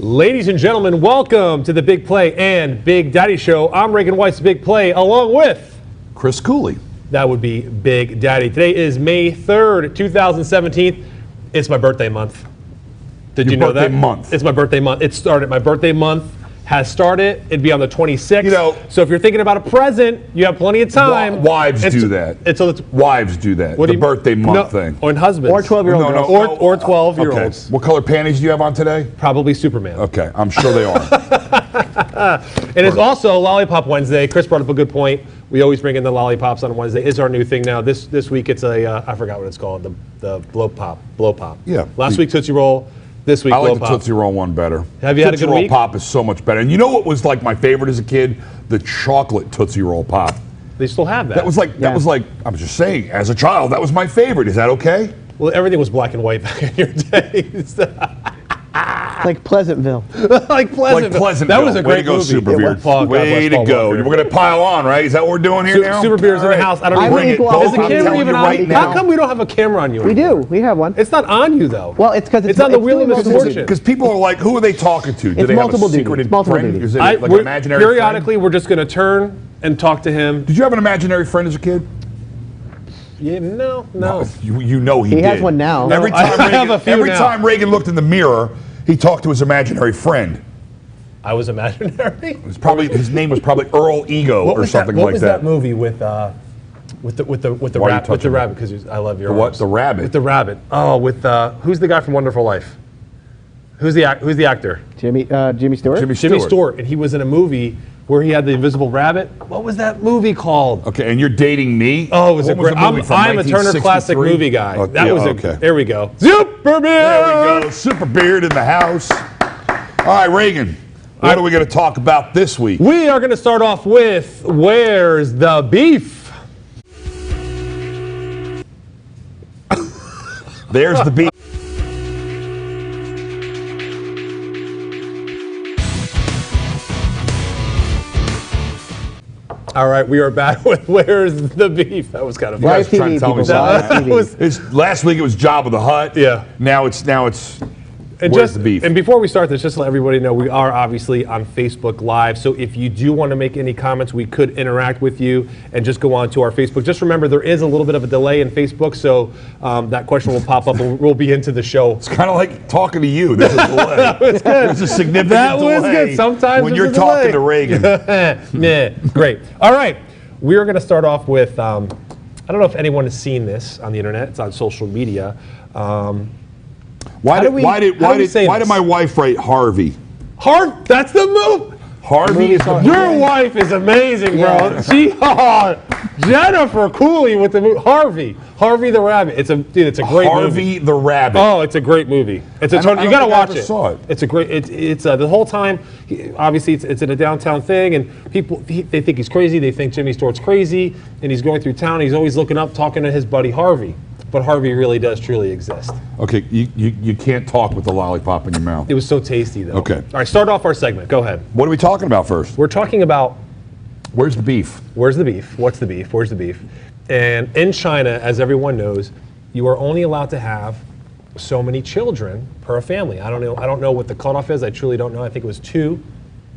Ladies and gentlemen, welcome to the Big Play and Big Daddy Show. I'm Reagan White's Big Play, along with Chris Cooley. That would be Big Daddy. Today is May 3rd, 2017. It's my birthday month. Did you know that? Month. It's my birthday month. It started. My birthday month has started. It'd be on the 26th. You know, so if you're thinking about a present, you have plenty of time. Wives do that. Wives do that. The birthday month thing. Or husbands. Or 12-year-old girls. Or 12-year-olds. Okay. What color panties do you have on today? Probably Superman. Okay, I'm sure they are. And it's also Lollipop Wednesday. Chris brought up a good point. We always bring in the lollipops on Wednesday. It's our new thing now. This week it's I forgot what it's called. The blow pop. Yeah. Last week Tootsie Roll. This week I like blow the pop. Tootsie Roll one better. Have you had a good Tootsie Roll week? Pop is so much better. And you know what was like my favorite as a kid? The chocolate Tootsie Roll Pop. They still have that. That was like I was just saying, as a child, that was my favorite. Is that okay? Well, everything was black and white back in your days. Like Pleasantville. Like Pleasantville. That was a great movie. Super Beer. Way to go. We're going to pile on, right? Is that what we're doing here now? Super Beer's in the house. I don't even bring it. Is the camera even on? Now. How come we don't have a camera on you? We do. We have one. It's not on you, though. Well, it's because it's on the Wheel of Misfortune. Because people are like, who are they talking to? Do It's they multiple have a secret duties. Multiple friend? duties. Is it like an imaginary periodically, friend? we're just going to turn and talk to him. Did you have an imaginary friend as a kid? Yeah, no. You know he did. He has one now. Every time I have a few now. time Reagan looked in the mirror, he talked to his imaginary friend. I was imaginary. His name was probably Earl Ego or something like that. What was that movie with the rabbit? Because I love your what? arms. The rabbit. With the rabbit. Oh, with who's the guy from Wonderful Life? Who's the actor? Jimmy Stewart. Jimmy Stewart, and he was in a movie where he had the invisible rabbit. What was that movie called? Okay, and you're dating me? Oh, it was What a great. the movie from, I'm a Turner Classic 1963? Movie guy. Okay. There we go. Super Beard. There we go. Super Beard in the house. All right, Reagan. What are we going to talk about this week? We are going to start off with Where's the Beef? There's the beef. All right, we are back with Where's the Beef? That was kind of fun. Live TV, trying to tell me people. something. Live TV. Last week it was Jabba the Hutt. Yeah. Now it's And Where's the beef? And before we start this, just to let everybody know, we are obviously on Facebook Live. So if you do want to make any comments, we could interact with you and just go on to our Facebook. Just remember, there is a little bit of a delay in Facebook, so that question will pop up and we'll be into the show. It's kind of like talking to you. There's a delay. That was good. There's a significant That was delay good. Sometimes when there's you're a talking delay. to Reagan. Yeah, great. All right, we are going to start off with, I don't know if anyone has seen this on the internet. It's on social media. Why did my wife write Harvey? That's the move. Harvey is the Your wife is amazing, bro. Yeah. Jennifer Cooley with the movie Harvey the Rabbit. It's a great movie. Harvey the Rabbit. Oh, it's a great movie. It's a I don't you got to think I watch ever it. saw it. It's a great. It's the whole time. Obviously, it's in a downtown thing, and people they think he's crazy. They think Jimmy Stewart's crazy, and he's going through town. He's always looking up, talking to his buddy Harvey. But Harvey really does truly exist. Okay, you can't talk with the lollipop in your mouth. It was so tasty, though. Okay. All right, start off our segment. Go ahead. What are we talking about first? We're talking about Where's the beef? where's the beef? What's the beef? Where's the beef? And in China, as everyone knows, you are only allowed to have so many children per family. I don't know what the cutoff is. I truly don't know. I think it was two.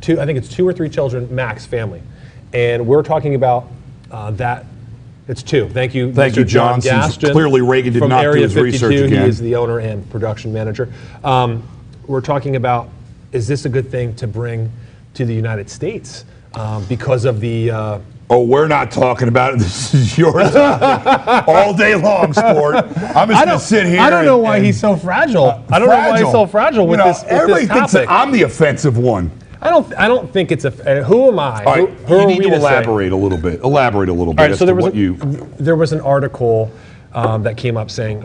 I think it's 2 or 3 children max family. And we're talking about that. It's 2. Thank you, Thank Mr. you, John John. Since Gaston. clearly Reagan did from not do Area his 52. research again. He is the owner and production manager. We're talking about, is this a good thing to bring to the United States because of the... Oh, we're not talking about it. This is yours all day long, sport. I'm just going to sit here. I don't know why he's so fragile. I don't know why he's so fragile with this everybody thinks topic. that I'm the offensive one. I don't think it's a. Who am I? All right, who you are need we to say? elaborate a little bit. Elaborate a little bit. All right, as so to what you. there was an article that came up saying,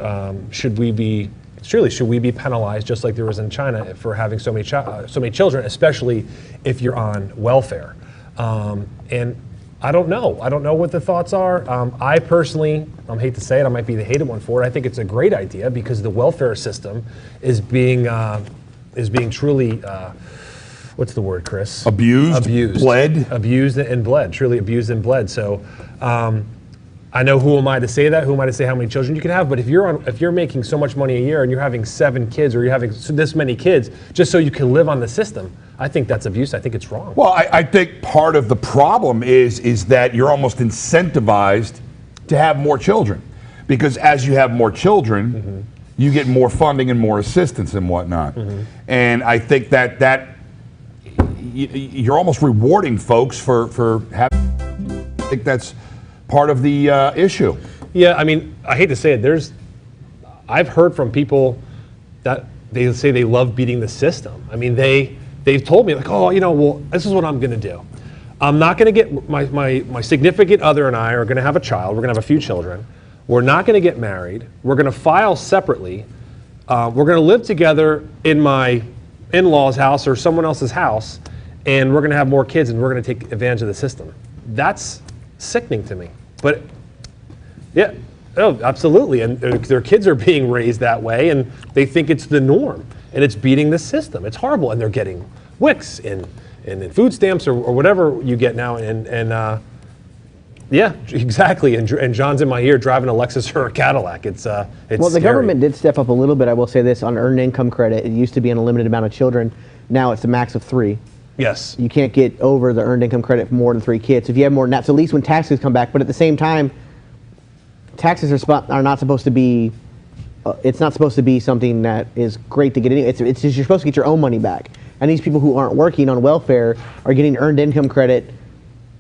should we be penalized just like there was in China for having so many children, especially if you're on welfare? And I don't know. I don't know what the thoughts are. I personally, I hate to say it, I might be the hated one for it. I think it's a great idea because the welfare system is being truly. What's the word, Chris? Abused. Abused. Bled. Abused and bled. Truly abused and bled. So I know who am I to say that? Who am I to say how many children you can have? But if you're making so much money a year and you're having 7 kids or you're having this many kids just so you can live on the system, I think that's abuse. I think it's wrong. Well, I think part of the problem is that you're almost incentivized to have more children, because as you have more children, you get more funding and more assistance and whatnot. And I think that you're almost rewarding folks for having. I think that's part of the issue. Yeah, I mean, I hate to say it. I've heard from people that they say they love beating the system. I mean, they've told me like, oh, well, this is what I'm going to do. I'm not going to get my significant other and I are going to have a child. We're going to have a few children. We're not going to get married. We're going to file separately. We're going to live together in my in-laws' house or someone else's house, and we're going to have more kids, and we're going to take advantage of the system. That's sickening to me. But yeah, oh, absolutely. And their kids are being raised that way, and they think it's the norm, and it's beating the system. It's horrible, and they're getting WICs and food stamps or whatever you get now, and yeah, exactly. And John's in my ear driving a Lexus or a Cadillac. It's Well, the scary. government did step up a little bit. I will say this on earned income credit. It used to be an unlimited amount of children. Now it's a max of 3. Yes. You can't get over the earned income credit for more than 3 kids. If you have more than that, so at least when taxes come back. But at the same time, taxes are not supposed to be. It's not supposed to be something that is great to get in. It's just, you're supposed to get your own money back. And these people who aren't working on welfare are getting earned income credit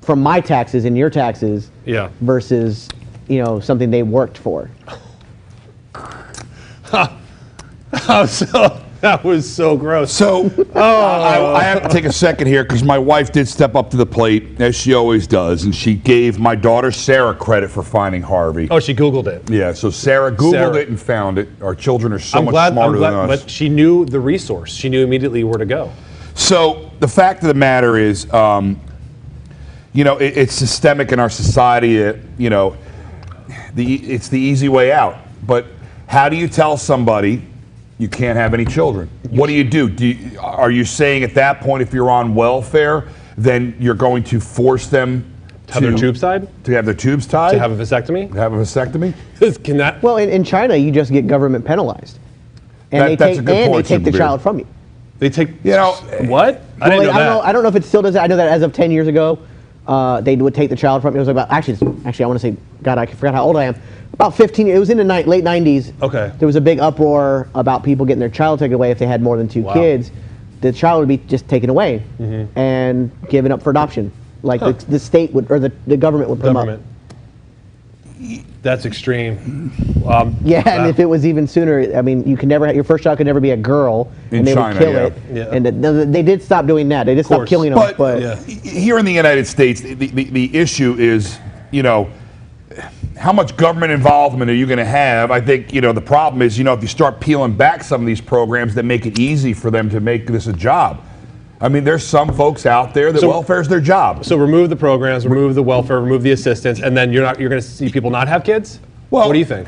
from my taxes and your taxes. Yeah. Versus, something they worked for. That was so gross. So I have to take a second here because my wife did step up to the plate, as she always does, and she gave my daughter Sarah credit for finding Harvey. Oh, she Googled it. Yeah, so Sarah Googled it and found it. Our children are so much smarter than us. But she knew the resource. She knew immediately where to go. So the fact of the matter is, it's systemic in our society. It's the easy way out. But how do you tell somebody you can't have any children? What do you do? Are you saying at that point, if you're on welfare, then you're going to force them to have their tubes tied? To have their tubes tied? To have a vasectomy? To have a vasectomy? Can that? Well, in China, you just get government penalized. And That's a good point, they take the Superbeard. child from you. They take. What? I didn't know that. I don't know if it still does that. I know that as of 10 years ago, they would take the child from you. It was about, actually, I want to say, God, I forgot how old I am. About 15, it was in the late 90s. Okay. There was a big uproar about people getting their child taken away if they had more than 2 Wow. kids. The child would be just taken away and given up for adoption. Like the state would, or the government would put them up. That's extreme. Yeah, and if it was even sooner, I mean, you can never, your first child could never be a girl, In and they China, would kill yeah. it. Yeah. And they did stop doing that. They did stop course. killing them. But Yeah. here in the United States, the issue is, how much government involvement are you going to have? I think, the problem is, if you start peeling back some of these programs that make it easy for them to make this a job. I mean, there's some folks out there that welfare is their job. So remove the programs, remove the welfare, remove the assistance, and then you're going to see people not have kids? Well, what do you think?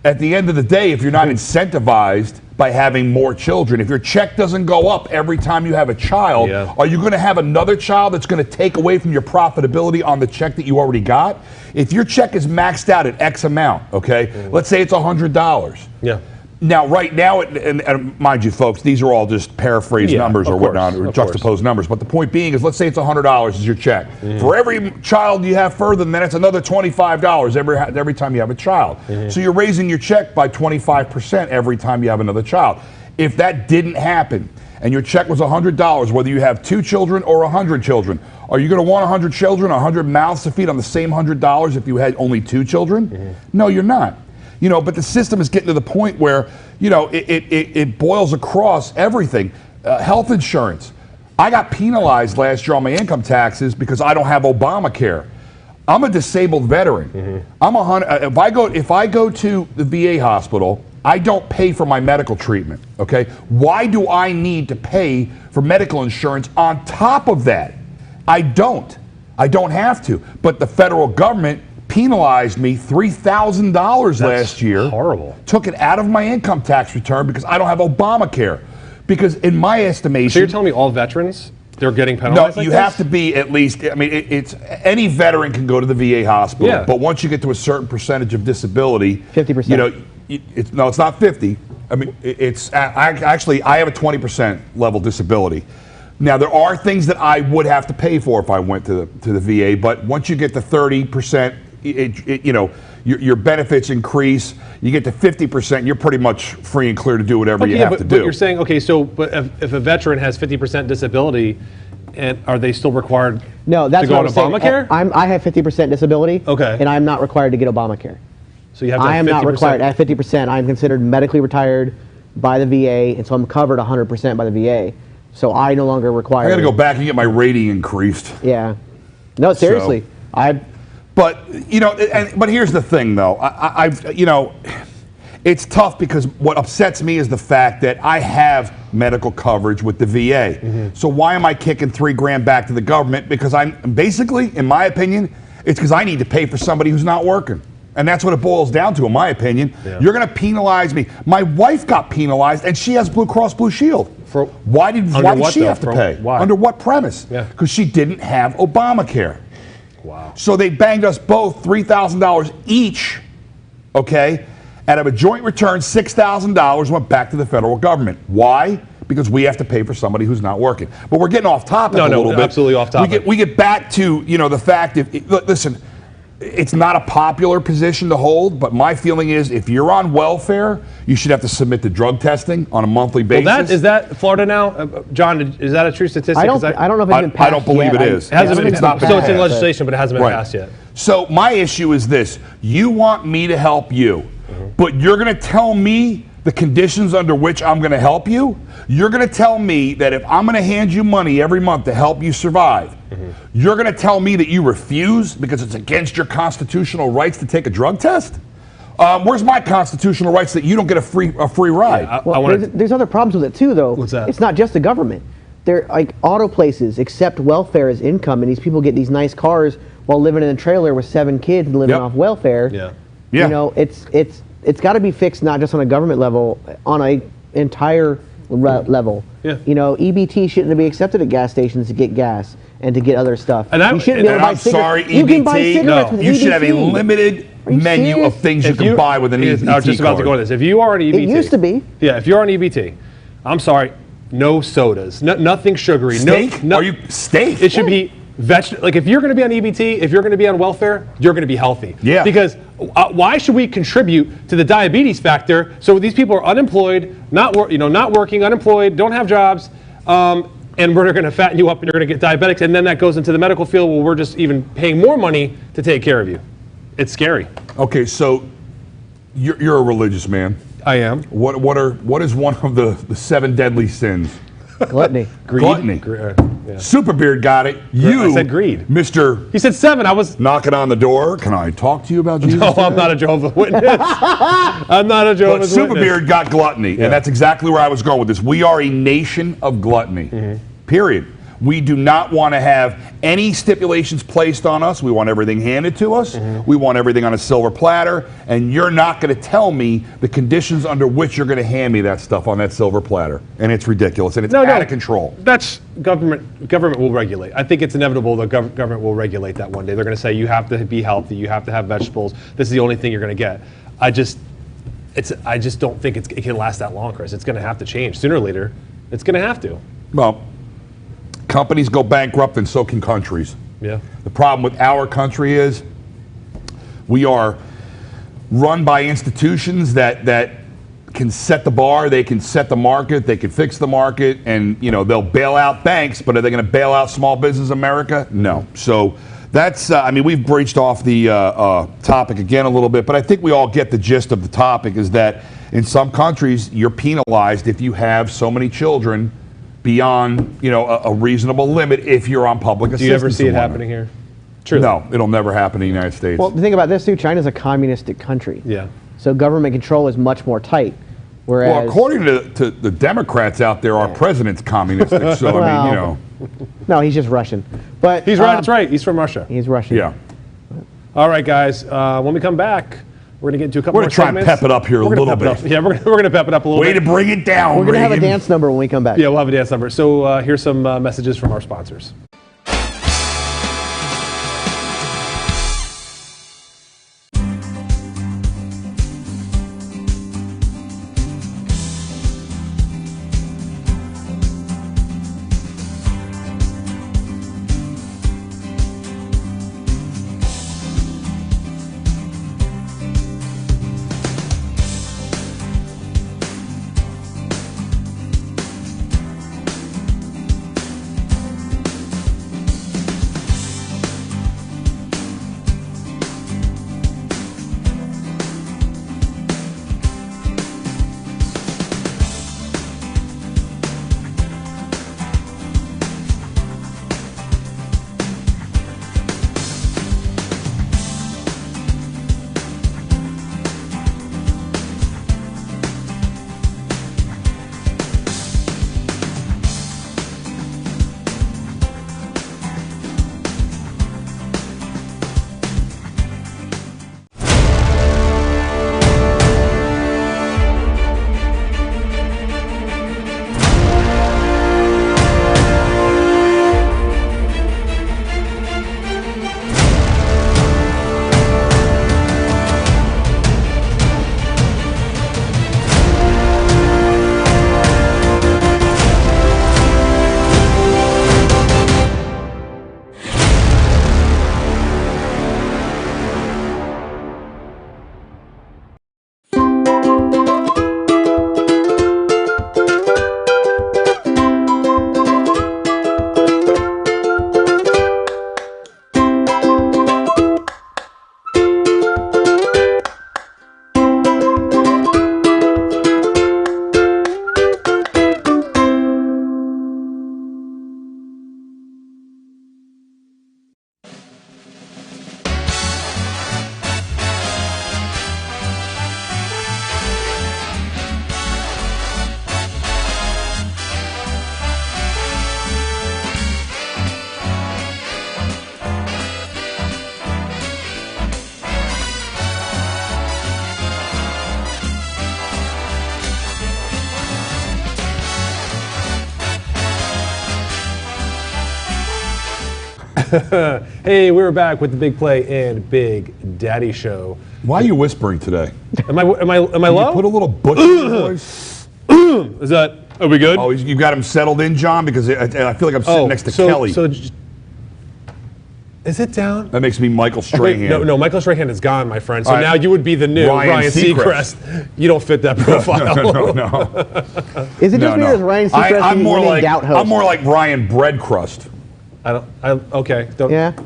At the end of the day, if you're not incentivized by having more children, if your check doesn't go up every time you have a child, are you going to have another child that's going to take away from your profitability on the check that you already got? If your check is maxed out at X amount, okay, let's say it's $100. Yeah. Now, right now, and mind you, folks, these are all just paraphrased numbers or whatnot, or juxtaposed numbers. But the point being is, let's say it's $100 is your check. For every child you have further than that, it's another $25 every time you have a child. So you're raising your check by 25% every time you have another child. If that didn't happen, and your check was $100, whether you have 2 children or 100 children, are you going to want 100 children, 100 mouths to feed on the same $100 if you had only 2 children? No, you're not. But the system is getting to the point where, it boils across everything. Health insurance. I got penalized last year on my income taxes because I don't have Obamacare. I'm a disabled veteran. If I go to the VA hospital, I don't pay for my medical treatment. Okay? Why do I need to pay for medical insurance on top of that? I don't. I don't have to. But the federal government penalized me $3,000 last year. Horrible. Took it out of my income tax return because I don't have Obamacare. Because in my estimation, So you're telling me all veterans They're getting No, penalized. you have to be at least. I mean, it's any veteran can go to the VA hospital, Yeah. but once you get to a certain percentage of disability, 50%. You know, it's not 50. I mean, I have a 20% level disability. Now there are things that I would have to pay for if I went to the VA, but once you get to 30%, your benefits increase. You get to 50%, you're pretty much free and clear to do whatever you have to do. But you're saying, okay, so but if a veteran has 50% disability, and are they still required No, that's to go what on I'm saying. Obamacare? I have 50% disability. Okay. And I'm not required to get Obamacare. So you have to have I am 50%. not required. At 50%, I'm considered medically retired by the VA, and so I'm covered 100% by the VA. So I no longer require. I got to go back and get my rating increased. Yeah. No, seriously. But but here's the thing, though. It's tough because what upsets me is the fact that I have medical coverage with the VA. Mm-hmm. So why am I kicking $3,000 back to the government? Because I'm basically, in my opinion, it's because I need to pay for somebody who's not working. And that's what it boils down to, in my opinion. Yeah. You're going to penalize me. My wife got penalized, and she has Blue Cross Blue Shield. Why did she have to pay? Why? Under what premise? Yeah. Because she didn't have Obamacare. Wow. So they banged us both $3,000 each, okay? Out of a joint return, $6,000 went back to the federal government. Why? Because we have to pay for somebody who's not working. But we're getting off topic a little bit. Absolutely off topic. We get back to, the fact listen, it's not a popular position to hold, but my feeling is if you're on welfare, you should have to submit to drug testing on a monthly basis. Well, is that Florida now? John, is that a true statistic? I don't know if it's been passed I don't believe yet. it is. It hasn't been, It's not so it's in passed. legislation, but it hasn't been Right. passed yet. So my issue is this. You want me to help you, but you're going to tell me the conditions under which I'm going to help you? You're going to tell me that if I'm going to hand you money every month to help you survive, you're going to tell me that you refuse because it's against your constitutional rights to take a drug test? Where's my constitutional rights that you don't get a free ride? Well, there's other problems with it too, though. What's that? It's not just the government. They're like auto places accept welfare as income, and these people get these nice cars while living in a trailer with 7 kids and living Yep. off welfare. Yeah. Yeah. It's got to be fixed not just on a government level, on a entire level. Yeah. EBT shouldn't be accepted at gas stations to get gas and to get other stuff. And you shouldn't be able to buy I'm cigarettes. sorry, You can buy EBT. cigarettes with You should have a EBT. limited Are you menu serious? of things you can buy with an EBT I was just about to go on this. If you are on EBT. It used to be. Yeah, if you're on EBT, I'm sorry, no sodas, nothing sugary. Steak? No, Are you steak? It should be like if you're going to be on EBT, if you're going to be on welfare, you're going to be healthy. Yeah. Because why should we contribute to the diabetes factor? So these people are unemployed, not working, unemployed, don't have jobs, and we're going to fatten you up, and you're going to get diabetics, and then that goes into the medical field where we're just even paying more money to take care of you. It's scary. Okay, so you're a religious man. I am. What is one of the 7 deadly sins? Gluttony. Greed. Gluttony. Yeah. Superbeard got it. I said greed. Mr. He said 7. I was. Knocking on the door. Can I talk to you about Jesus? No, today? I'm not a Jehovah's Witness. I'm not a But Jehovah's Witness. Superbeard got gluttony, and that's exactly where I was going with this. We are a nation of gluttony. Period. We do not want to have any stipulations placed on us. We want everything handed to us. We want everything on a silver platter, and you're not going to tell me the conditions under which you're going to hand me that stuff on that silver platter. And it's ridiculous, and it's out of control. That's government. Government will regulate. I think it's inevitable that government will regulate that one day. They're going to say you have to be healthy, you have to have vegetables. This is the only thing you're going to get. I just don't think it can last that long, Chris. It's going to have to change sooner or later. It's going to have to. Well, companies go bankrupt, and so can countries. Yeah. The problem with our country is we are run by institutions that can set the bar, they can set the market, they can fix the market, and they'll bail out banks, but are they going to bail out small business America? No. So that's, we've breached off the topic again a little bit, but I think we all get the gist of the topic is that in some countries you're penalized if you have so many children beyond a reasonable limit if you're on public assistance. Do you ever see it happening here? True. No, it'll never happen in the United States. Well, the thing about this too, China's a communistic country. Yeah. So government control is much more tight. Whereas, Well, according to the Democrats out there, our president's communistic. So Well, no, he's just Russian. But He's right. That's right. He's from Russia. He's Russian. yeah. All right, guys. When we come back, We're going to get into a couple We're more going to try and segments. pep it up here a We're gonna little pep it bit. up. Yeah, we're going to pep it up a little Way bit. to bring it down, We're going to have a Reagan. dance number when we come back. Yeah, we'll have a dance number. So here's some messages from our sponsors. Hey, we're back with the Big Play and Big Daddy Show. Why are you whispering today? Am I low? Put a little butch in your voice. Is that? Are we good? Oh, you got him settled in, John? Because I feel like I'm sitting next to Kelly. Is it down? That makes me Michael Strahan. No, Michael Strahan is gone, my friend. So All right. now you would be the new Ryan Seacrest. You don't fit that profile. No. Is it just because Ryan Seacrest I'm more is like Doubt host? I'm more like Ryan Breadcrust. Okay.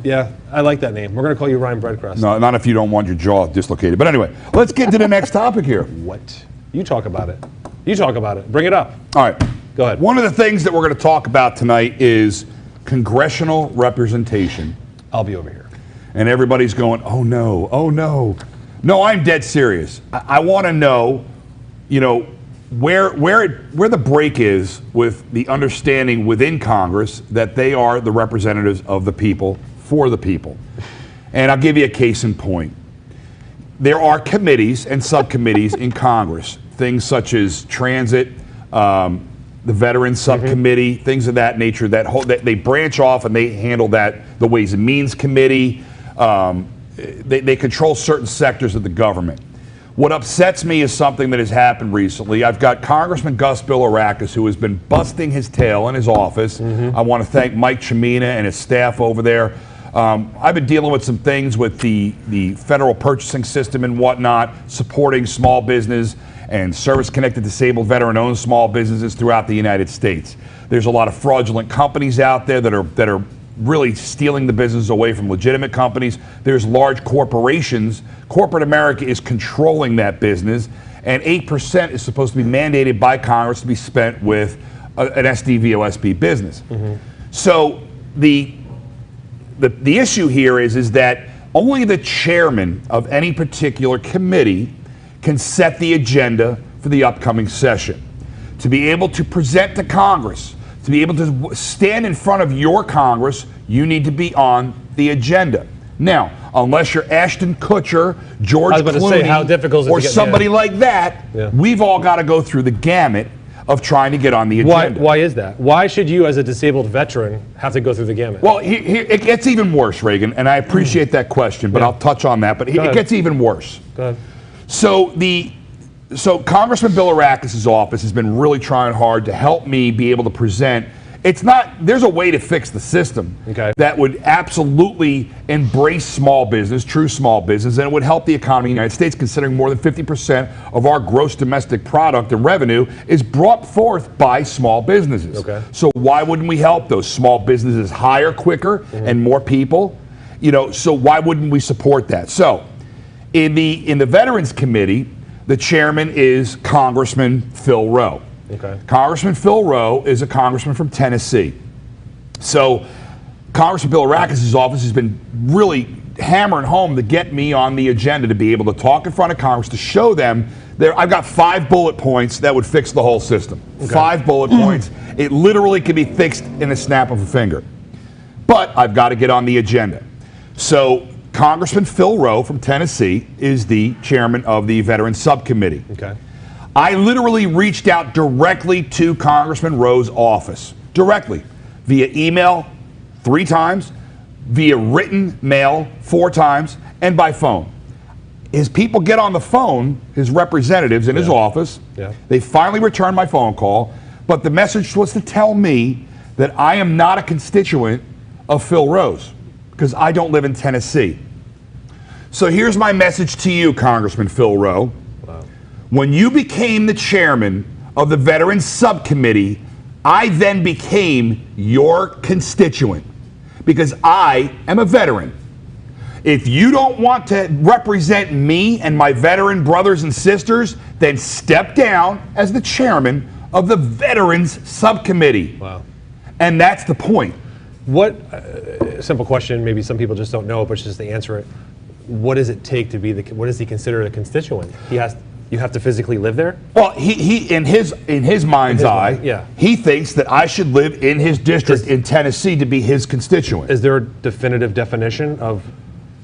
Yeah, I like that name. We're going to call you Ryan Breadcrust. No, not if you don't want your jaw dislocated. But anyway, let's get to the next topic here. What? You talk about it. You talk about it. Bring it up. All right. Go ahead. One of the things that we're going to talk about tonight is congressional representation. I'll be over here. And everybody's going, oh no, oh no. No, I'm dead serious. I want to know, where the break is with the understanding within Congress that they are the representatives of the people for the people. And I'll give you a case in point. There are committees and subcommittees in Congress, things such as transit, the Veterans Subcommittee, things of that nature, that they branch off and they handle that, the Ways and Means Committee. They control certain sectors of the government. What upsets me is something that has happened recently. I've got Congressman Gus Bilirakis, who has been busting his tail in his office. I want to thank Mike Chimina and his staff over there. I've been dealing with some things with the federal purchasing system and whatnot, supporting small business and service-connected disabled veteran-owned small businesses throughout the United States. There's a lot of fraudulent companies out there that are really stealing the business away from legitimate companies. There's large corporations. Corporate America is controlling that business, and 8% is supposed to be mandated by Congress to be spent with an SDVOSB business. So the issue here is that only the chairman of any particular committee can set the agenda for the upcoming session. To be able to present to Congress, to be able to stand in front of your Congress, you need to be on the agenda. Now, unless you're Ashton Kutcher, George I was about to say, how difficult is it or to get- somebody yeah. like that, Yeah. we've all got to go through the gamut of trying to get on the Why, agenda. why is that? Why should you, as a disabled veteran, have to go through the gamut? Well, it gets even worse, Reagan, and I appreciate that question, but Yeah. I'll touch on that. But it ahead. gets even worse. Go ahead. So Congressman Bilirakis' office has been really trying hard to help me be able to present. It's not, there's a way to fix the system Okay. that would absolutely embrace small business, true small business, and it would help the economy in the United States, considering more than 50% of our gross domestic product and revenue is brought forth by small businesses. Okay. So why wouldn't we help those small businesses hire quicker and more people? So why wouldn't we support that? So in the Veterans Committee, the chairman is Congressman Phil Rowe. Okay. Congressman Phil Rowe is a congressman from Tennessee. So Congressman Bilirakis' office has been really hammering home to get me on the agenda to be able to talk in front of Congress, to show them I've got 5 bullet points that would fix the whole system. 5 bullet points. It literally can be fixed in a snap of a finger. But I've got to get on the agenda. So Congressman Phil Rowe from Tennessee is the chairman of the Veterans Subcommittee. Okay. I literally reached out directly to Congressman Rowe's office, directly, via email 3 times, via written mail 4 times, and by phone. His people get on the phone, his representatives in his office. Yeah. They finally returned my phone call, but the message was to tell me that I am not a constituent of Phil Rowe's, because I don't live in Tennessee. So here's my message to you, Congressman Phil Rowe. When you became the chairman of the Veterans Subcommittee, I then became your constituent, because I am a veteran. If you don't want to represent me and my veteran brothers and sisters, then step down as the chairman of the Veterans Subcommittee. Wow. And that's the point. What, simple question, maybe some people just don't know, but just to answer it, what does it take to be what does he consider a constituent? You have to physically live there? Well, he in his mind's eye, mind, yeah. he thinks that I should live in his district in Tennessee to be his constituent. Is there a definitive definition of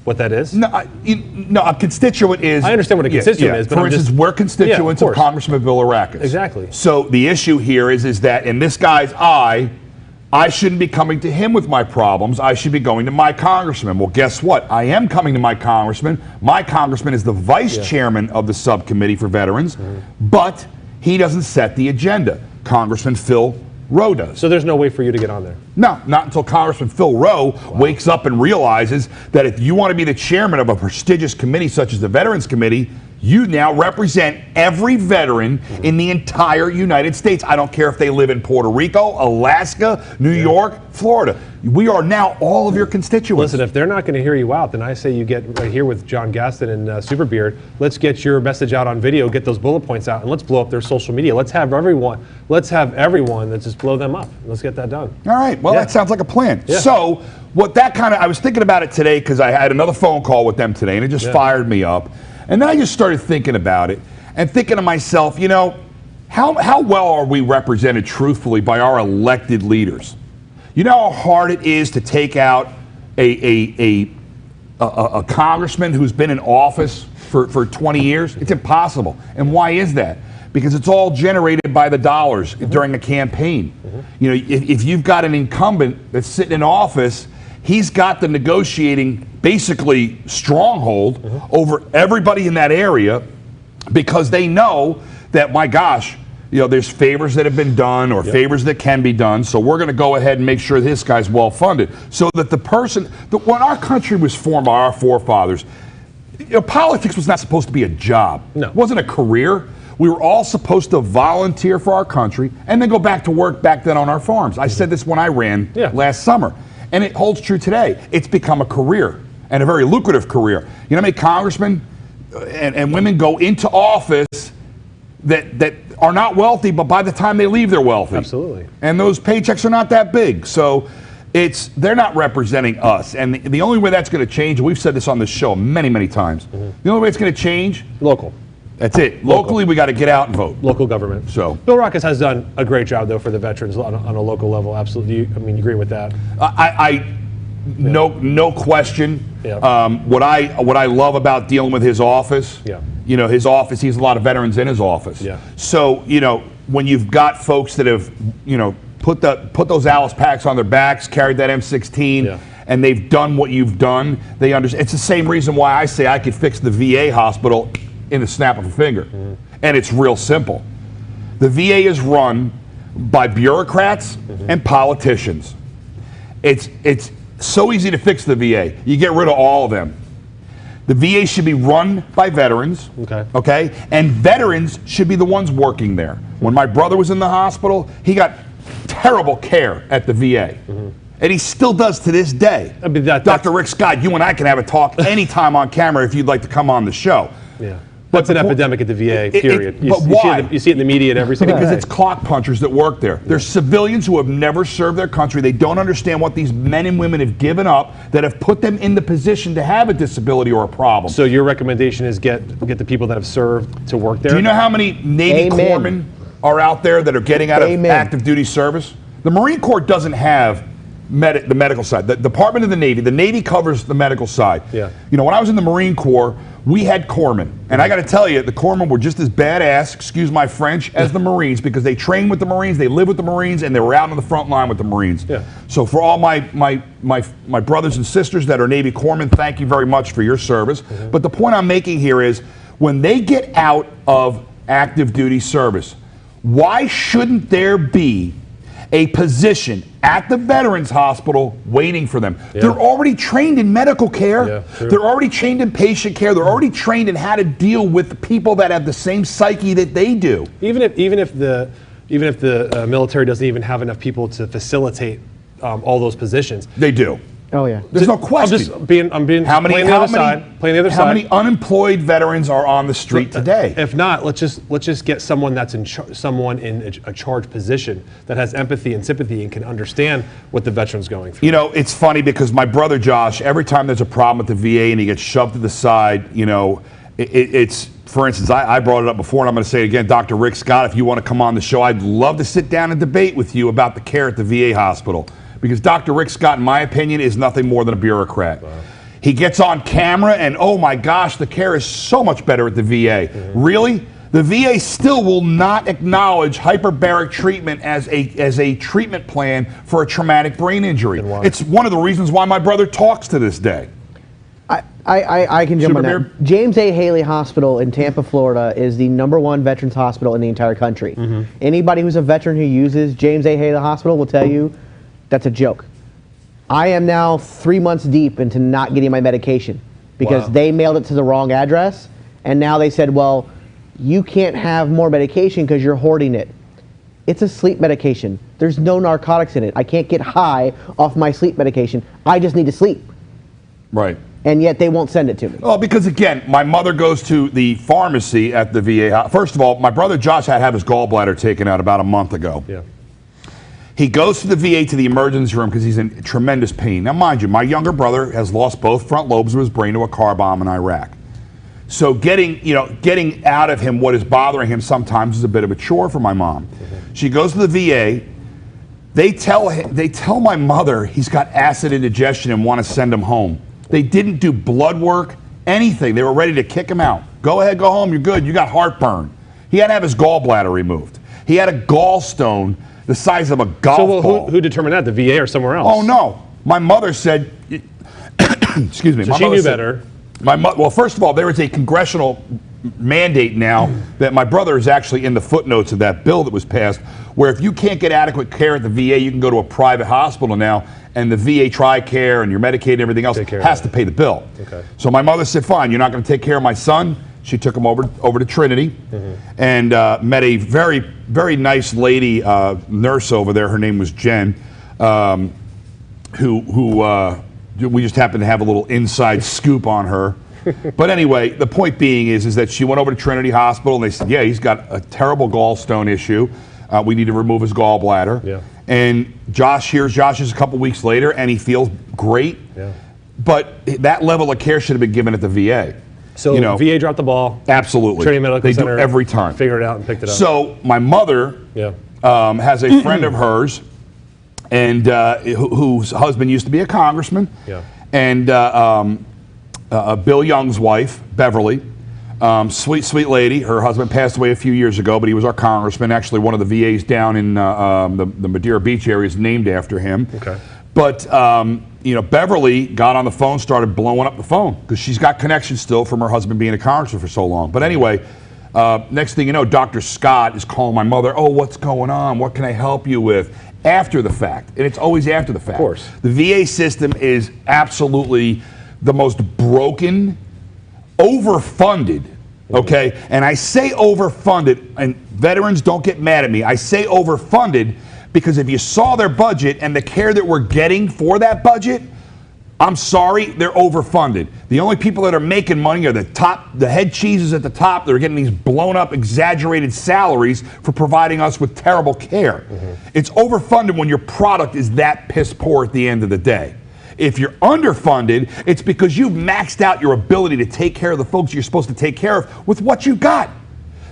what that is? No, a constituent is... I understand what a constituent is, but for I'm instance, just- we're constituents Yeah, of of course. Congressman Bilirakis. Exactly. So the issue here is that in this guy's eye, I shouldn't be coming to him with my problems. I should be going to my congressman. Well, guess what? I am coming to my congressman. My congressman is the vice chairman of the subcommittee for veterans, but he doesn't set the agenda. Congressman Phil Rowe does. So there's no way for you to get on there? No, not until Congressman Phil Rowe wakes up and realizes that if you want to be the chairman of a prestigious committee such as the Veterans Committee, you now represent every veteran in the entire United States. I don't care if they live in Puerto Rico, Alaska, New York, Florida. We are now all of your constituents. Listen, if they're not going to hear you out, then I say you get right here with John Gaston and Superbeard. Let's get your message out on video, get those bullet points out, and let's blow up their social media. Let's have everyone that just blow them up. Let's get that done. All right. Well, that sounds like a plan. Yeah. So, I was thinking about it today because I had another phone call with them today, and it just fired me up. And then I just started thinking about it and thinking to myself, how well are we represented truthfully by our elected leaders? You know how hard it is to take out a congressman who's been in office for 20 years? It's impossible. And why is that? Because it's all generated by the dollars during a campaign. If you've got an incumbent that's sitting in office, he's got the negotiating, basically, stronghold over everybody in that area, because they know that, my gosh, there's favors that have been done or favors that can be done, so we're going to go ahead and make sure this guy's well funded. So that when our country was formed by our forefathers, politics was not supposed to be a job. No. It wasn't a career. We were all supposed to volunteer for our country and then go back to work back then on our farms. I said this when I ran last summer. And it holds true today. It's become a career, and a very lucrative career. You know how many congressmen and women go into office that are not wealthy, but by the time they leave, they're wealthy. Absolutely. And those paychecks are not that big. So they're not representing us. And the only way that's going to change, we've said this on this show many, many times, the only way it's going to change, Local. that's it. Locally, we got to get out and vote. Local government. So Bilirakis has done a great job, though, for the veterans on a local level. Absolutely. You agree with that? no question. Yeah. What I love about dealing with his office, Yeah. you know, his office, he has a lot of veterans in his office. Yeah. So, you know, when you've got folks that have, you know, put those Alice packs on their backs, carried that M16, Yeah. and they've done what you've done, they understand. It's the same reason why I say I could fix the VA hospital in the snap of a finger. And it's real simple. The VA is run by bureaucrats and politicians. It's so easy to fix the VA. You get rid of all of them. The VA should be run by veterans. Okay. And veterans should be the ones working there. When my brother was in the hospital, he got terrible care at the VA. And he still does to this day. I mean, Dr. Rick Scott, you and I can have a talk anytime on camera if you'd like to come on the show. Yeah. That's an epidemic at the VA, period. But why? You see it in the media and every single Because day. it's clock punchers that work there. They're civilians who have never served their country. They don't understand what these men and women have given up that have put them in the position to have a disability or a problem. So your recommendation is get the people that have served to work there? Do you know how many Navy Amen. corpsmen are out there that are getting out of Amen. active duty service? The Marine Corps doesn't have the medical side. The Department of the Navy covers the medical side. Yeah. You know, when I was in the Marine Corps, we had corpsmen. And I got to tell you, the corpsmen were just as badass, excuse my French, as the Marines because they trained with the Marines, they lived with the Marines, and they were out on the front line with the Marines. Yeah. So for all my brothers and sisters that are Navy corpsmen, thank you very much for your service. But the point I'm making here is when they get out of active duty service, why shouldn't there be a position at the Veterans Hospital waiting for them? Yeah. They're already trained in medical care. Yeah, true. They're already trained in patient care. They're already trained in how to deal with the people that have the same psyche that they do. Even if the military doesn't even have enough people to facilitate all those positions. They do. Oh yeah. There's no question. I'm being playing the other side. How many unemployed veterans are on the street today? If not, let's just get someone that's someone in a charged position that has empathy and sympathy and can understand what the veteran's going through. You know, it's funny because my brother Josh, every time there's a problem with the VA and he gets shoved to the side, you know, it's, for instance, I brought it up before and I'm going to say it again, Dr. Rick Scott, if you want to come on the show, I'd love to sit down and debate with you about the care at the VA hospital. Because Dr. Rick Scott, in my opinion, is nothing more than a bureaucrat. Wow. He gets on camera and, oh my gosh, the care is so much better at the VA. Really? The VA still will not acknowledge hyperbaric treatment as a treatment plan for a traumatic brain injury. It's one of the reasons why my brother talks to this day. I can jump on Super that. James A. Haley Hospital in Tampa, Florida is the #1 veterans hospital in the entire country. Anybody who's a veteran who uses James A. Haley Hospital will tell you that's a joke. I am now 3 months deep into not getting my medication because they mailed it to the wrong address, and now they said, well, you can't have more medication because you're hoarding it. It's a sleep medication. There's no narcotics in it. I can't get high off my sleep medication. I just need to sleep. Right. And yet they won't send it to me. Well, because again, my mother goes to the pharmacy at the VA. First of all, my brother Josh had to have his gallbladder taken out about a month ago. Yeah. He goes to the VA to the emergency room because he's in tremendous pain. Now, mind you, my younger brother has lost both front lobes of his brain to a car bomb in Iraq. So getting out of him what is bothering him sometimes is a bit of a chore for my mom. She goes to the VA. They tell my mother he's got acid indigestion and want to send him home. They didn't do blood work, anything. They were ready to kick him out. Go ahead, go home. You're good. You got heartburn. He had to have his gallbladder removed. He had a gallstone the size of a golf ball. Who determined that? The VA or somewhere else? Oh no! My mother said. Excuse me. So she knew better. Well, first of all, there is a congressional mandate now that my brother is actually in the footnotes of that bill that was passed, where if you can't get adequate care at the VA, you can go to a private hospital now, and the VA TRICARE and your Medicaid and everything else has to pay the bill. Okay. So my mother said, "Fine, you're not going to take care of my son." She took him over to Trinity, and met a very, very nice lady nurse over there. Her name was Jen, who we just happened to have a little inside scoop on her. But anyway, the point being is that she went over to Trinity Hospital, and they said, yeah, he's got a terrible gallstone issue. We need to remove his gallbladder. Yeah. And Josh is a couple weeks later, and he feels great. Yeah. But that level of care should have been given at the VA. So VA dropped the ball. Absolutely. Trinity Medical They Center do every time. Figured it out and picked it up. So my mother has a friend of hers and whose husband used to be a congressman. Yeah. And Bill Young's wife, Beverly, sweet lady. Her husband passed away a few years ago, but he was our congressman. Actually, one of the VAs down in the Madeira Beach area is named after him. Okay. But Beverly got on the phone, started blowing up the phone because she's got connections still from her husband being a congressman for so long. But anyway, next thing you know, Dr. Scott is calling my mother. Oh, what's going on? What can I help you with? After the fact, and it's always after the fact. Of course. The VA system is absolutely the most broken, overfunded, okay? And I say overfunded, and veterans don't get mad at me. I say overfunded because if you saw their budget and the care that we're getting for that budget, I'm sorry, they're overfunded. The only people that are making money are the head cheeses at the top that are getting these blown up, exaggerated salaries for providing us with terrible care. It's overfunded when your product is that piss poor at the end of the day. If you're underfunded, it's because you've maxed out your ability to take care of the folks you're supposed to take care of with what you got.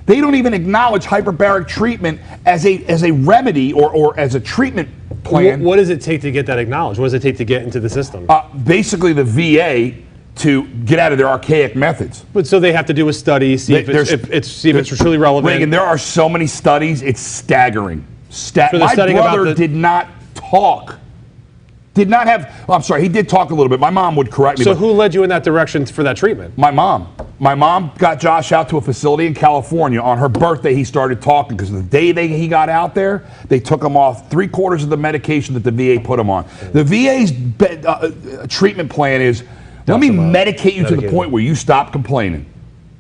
They don't even acknowledge hyperbaric treatment as a remedy or as a treatment plan. What does it take to get that acknowledged? What does it take to get into the system? Basically, the VA to get out of their archaic methods. But so they have to do a study, see if it's truly relevant. Reagan, there are so many studies; it's staggering. My studying about brother did not talk. Did not have. Oh, I'm sorry, he did talk a little bit. My mom would correct me. So who led you in that direction for that treatment? My mom. My mom got Josh out to a facility in California. On her birthday, he started talking because the day he got out there, they took him off 3/4 of the medication that the VA put him on. The VA's treatment plan is, let me medicate you to the point where you stop complaining,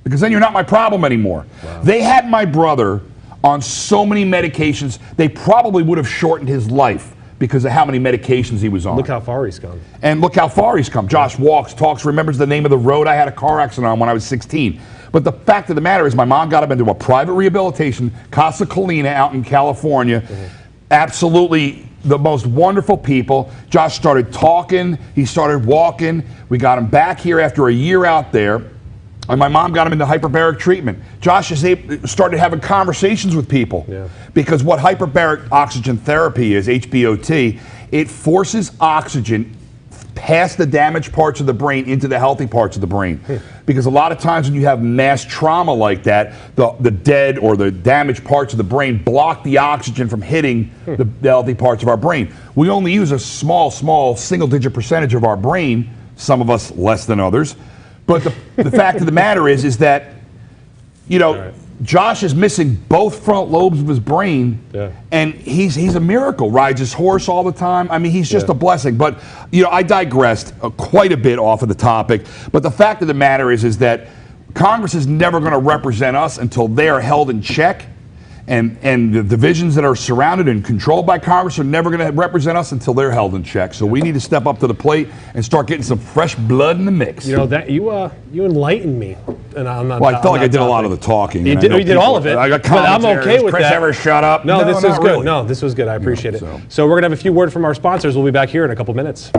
because then you're not my problem anymore. Wow. They had my brother on so many medications, they probably would have shortened his life because of how many medications he was on. Look how far he's come. And look how far he's come. Josh walks, talks, remembers the name of the road I had a car accident on when I was 16. But the fact of the matter is my mom got him into a private rehabilitation, Casa Colina out in California. Absolutely the most wonderful people. Josh started talking. He started walking. We got him back here after a year out there. And my mom got him into hyperbaric treatment. Josh started having conversations with people. Yeah. Because what hyperbaric oxygen therapy is, HBOT, it forces oxygen past the damaged parts of the brain into the healthy parts of the brain. Because a lot of times when you have mass trauma like that, the dead or the damaged parts of the brain block the oxygen from hitting the healthy parts of our brain. We only use a small single-digit percentage of our brain, some of us less than others. But the fact of the matter is that, Josh is missing both front lobes of his brain, and he's a miracle. Rides his horse all the time. I mean, he's just a blessing. But, I digressed quite a bit off of the topic. But the fact of the matter is that Congress is never going to represent us until they are held in check. And the divisions that are surrounded and controlled by Congress are never going to represent us until they're held in check. So we need to step up to the plate and start getting some fresh blood in the mix. That you enlightened me. And I felt like I did a lot of the talking. You did all of it. I got but I'm okay with Chris that. Ever shut up? No, this is good. Really. No, this was good. I appreciate it. So we're gonna have a few words from our sponsors. We'll be back here in a couple minutes.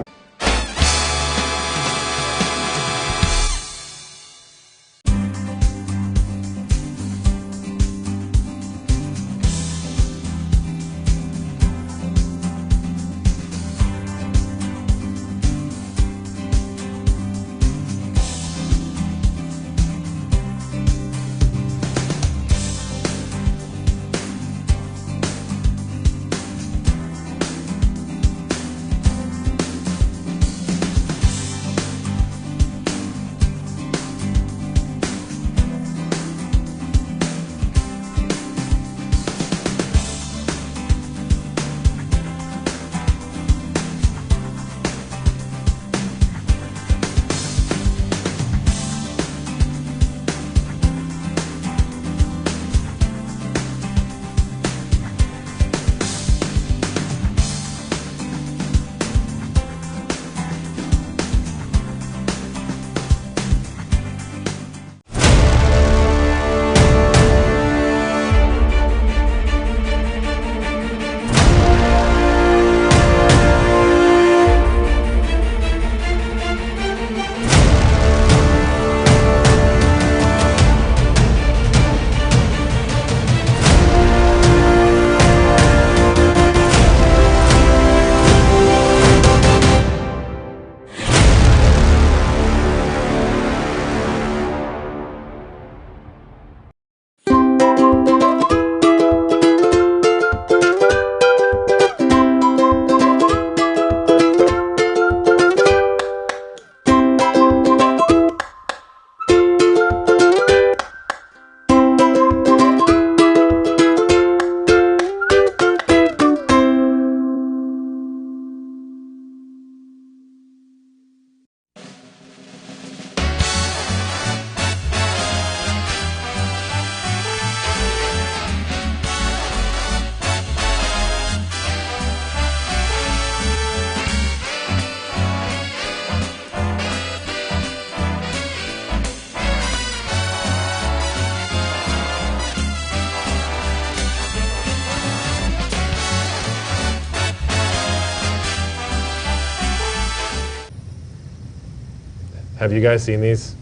Have you guys seen these?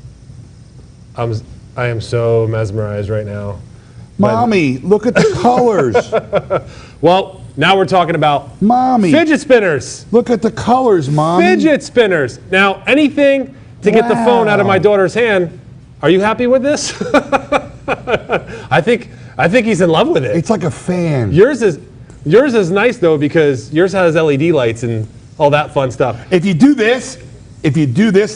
I am so mesmerized right now. Mommy, look at the colors. Well, now we're talking about Mommy, fidget spinners. look at the colors, Mommy. Fidget spinners. Now, anything to get the phone out of my daughter's hand. Are you happy with this? I think he's in love with it. It's like a fan. Yours is nice though because yours has LED lights and all that fun stuff. If you do this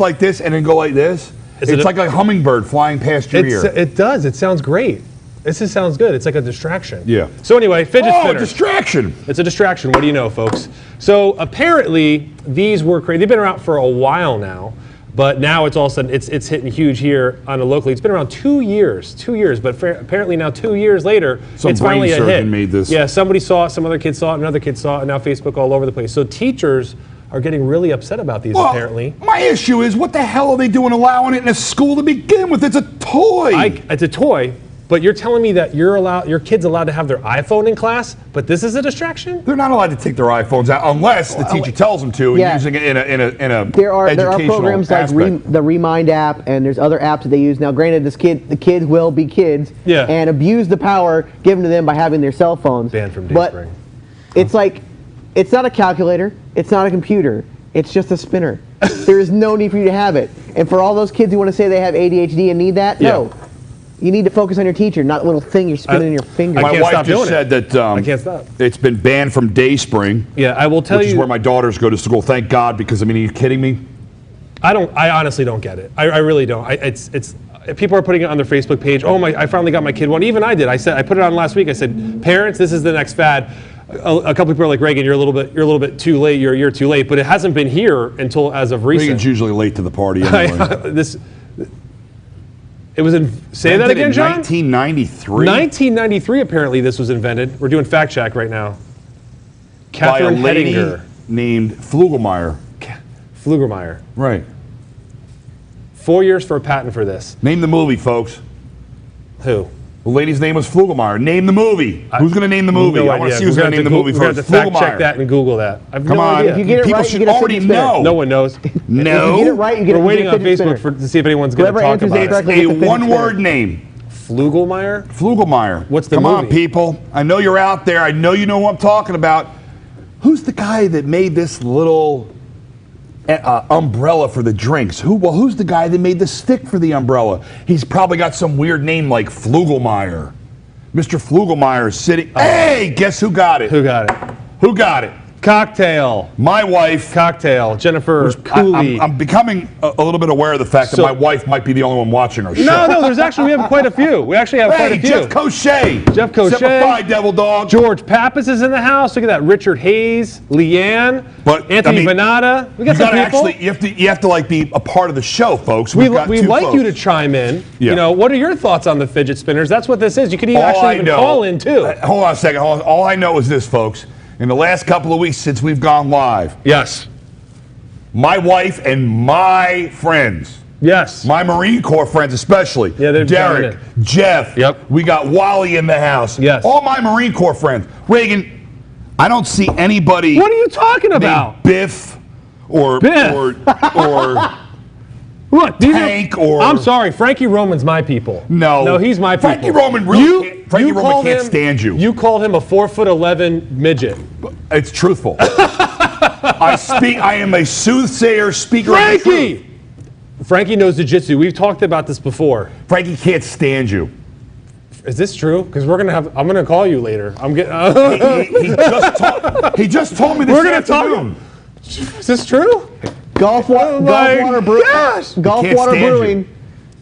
like this and then go like this, it's like a hummingbird flying past your ear. It does. It sounds great. This just sounds good. It's like a distraction. Yeah. So anyway, fidget Oh, a spinners. distraction. It's a distraction. What do you know, folks? So apparently these were crazy. They've been around for a while now, but now it's all of a sudden it's hitting huge here on a locally. It's been around 2 years, but apparently now 2 years later, Some it's finally brain a hit. surgeon made this. Yeah, somebody saw it, some other kid saw it, another kid saw it, and now Facebook all over the place. So teachers are getting really upset about these apparently. My issue is, what the hell are they doing allowing it in a school to begin with? It's a toy. It's a toy, but you're telling me that your kid's allowed to have their iPhone in class, but this is a distraction? They're not allowed to take their iPhones out unless the teacher tells them to, and Yeah. using it in a There are programs like aspect. the Remind app, and there's other apps that they use. Now, granted, the kids will be kids and abuse the power given to them by having their cell phones. Banned from But Dayspring. it's like, it's not a calculator, it's not a computer, it's just a spinner. There is no need for you to have it. And for all those kids who want to say they have ADHD and need that, no. You need to focus on your teacher, not a little thing you're spinning in your finger. My can't wife stop just doing said it. that I can't stop. It's been banned from Dayspring. Yeah, I will tell which you. is where my daughters go to school. Thank God, because I mean, are you kidding me? I honestly don't get it. I really don't. People are putting it on their Facebook page. Oh my! I finally got my kid one. Even I did. I put it on last week. I said, parents, this is the next fad. A couple people are like, Reagan, you're a little bit too late. You're a year too late. But it hasn't been here until as of recent. Reagan's usually late to the party anyway. It was in. Say that again, John. 1993. 1993. Apparently, this was invented. We're doing fact check right now. By a Catherine lady Hettinger. named Flugelmeyer. Flugelmeyer. Right. 4 years for a patent for this. Name the movie, folks. Who? The lady's name was Flugelmeyer. Name the movie. Who's going to name the movie? No I want to idea. see who's going to name the movie We're going first. to fact check Flugelmeyer. that and Google that. I have Come no on. idea. If you get it People right, you should get a already fidget spinner. know. No one knows. No. If you get it right, you get We're a waiting on fidget Facebook spinner. to see if anyone's going to Whoever talk answers about it it. correctly A gets a fidget one-word spinner. name. Flugelmeyer? Flugelmeyer. What's the Come on, movie? people. I know you're out there. I know you know who I'm talking about. Who's the guy that made this little umbrella for the drinks? Who's the guy that made the stick for the umbrella? He's probably got some weird name like Flugelmeyer. Mr. Flugelmeyer is sitting. Hey, guess who got it? Who got it? Who got it? Cocktail. My wife. Cocktail. Jennifer Cooley. I'm becoming a little bit aware of the fact that So- my wife might be the only one watching our show. No, we have quite a few. We actually have quite Hey, a few. Jeff Cochet. Jeff Cochet. Semper Fi, Devil Dog. George Pappas is in the house. Look at that. Richard Hayes, Leanne, But, Anthony I mean, Bonata. We got You some gotta people. actually, you have to like be a part of the show, folks. We'd We've got two like you to folks. chime in. Yeah. You know, what are your thoughts on the fidget spinners? That's what this is. You could All actually I even know- call in too. Hold on a second. Hold on. All I know is this, folks. In the last couple of weeks since we've gone live, Yes. my wife and my friends, Yes. my Marine Corps friends especially, Yeah, they're Derek, chiming Jeff, Yep. we got Wally in the house. Yes. All my Marine Corps friends. Reagan, I don't see anybody What are you talking named about? Biff or Biff. or Look, these Tank or- I'm sorry, Frankie Roman's my people. No. No, he's my people. Frankie Roman really can't- Frankie Roman called can't him- stand you. You called him a 4'11" midget. It's truthful. I am a soothsayer, speaker of the truth. Frankie! Frankie knows jiu-jitsu. We've talked about this before. Frankie can't stand you. Is this true? Because I'm gonna call you later. I'm getting. He just told me this We're gonna talk. afternoon. Is this true? Golf Water Gosh! Can't stand Brewing.